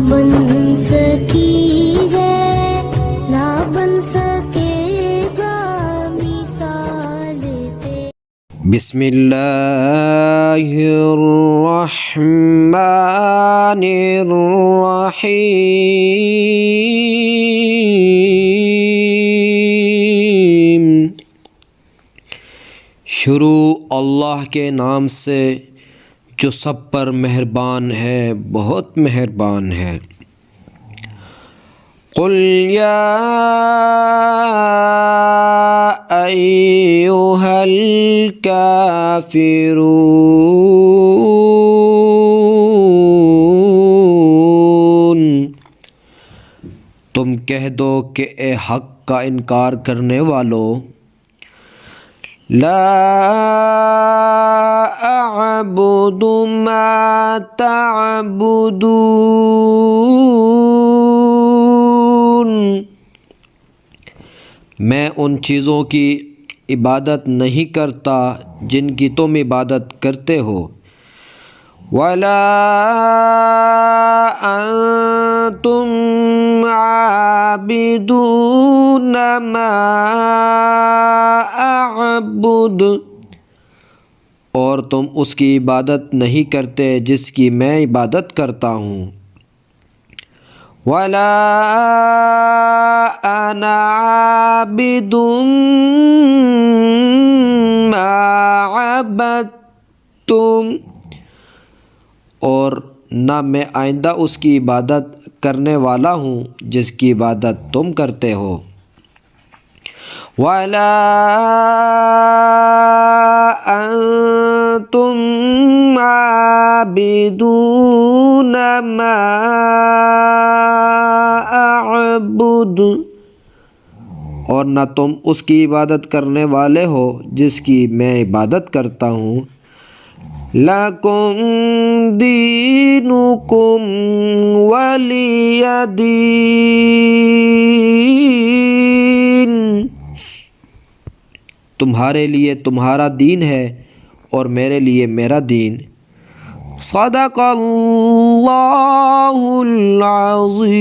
بن سکی ہے نہ بن سکے گا مثال تیری۔ بسم اللہ الرحمن الرحیم۔ شروع اللہ کے نام سے جو سب پر مہربان ہے، بہت مہربان ہے۔ قل یا ایھا الکافرون، تم کہہ دو کہ اے حق کا انکار کرنے والو، لا اعبد ما تعبدون، میں ان چیزوں کی عبادت نہیں کرتا جن کی تم عبادت کرتے ہو، ولا انتم عابدون ما اعبد، اور تم اس کی عبادت نہیں کرتے جس کی میں عبادت کرتا ہوں، ولا انا عابد ما عبدتم، اور نہ میں آئندہ اس کی عبادت کرنے والا ہوں جس کی عبادت تم کرتے ہو، ولا انتم عابدون ما اعبد، اور نہ تم اس کی عبادت کرنے والے ہو جس کی میں عبادت کرتا ہوں، لکم دینکم ولی دین، تمہارے لیے تمہارا دین ہے اور میرے لیے میرا دین۔ صدق اللہ العظیم۔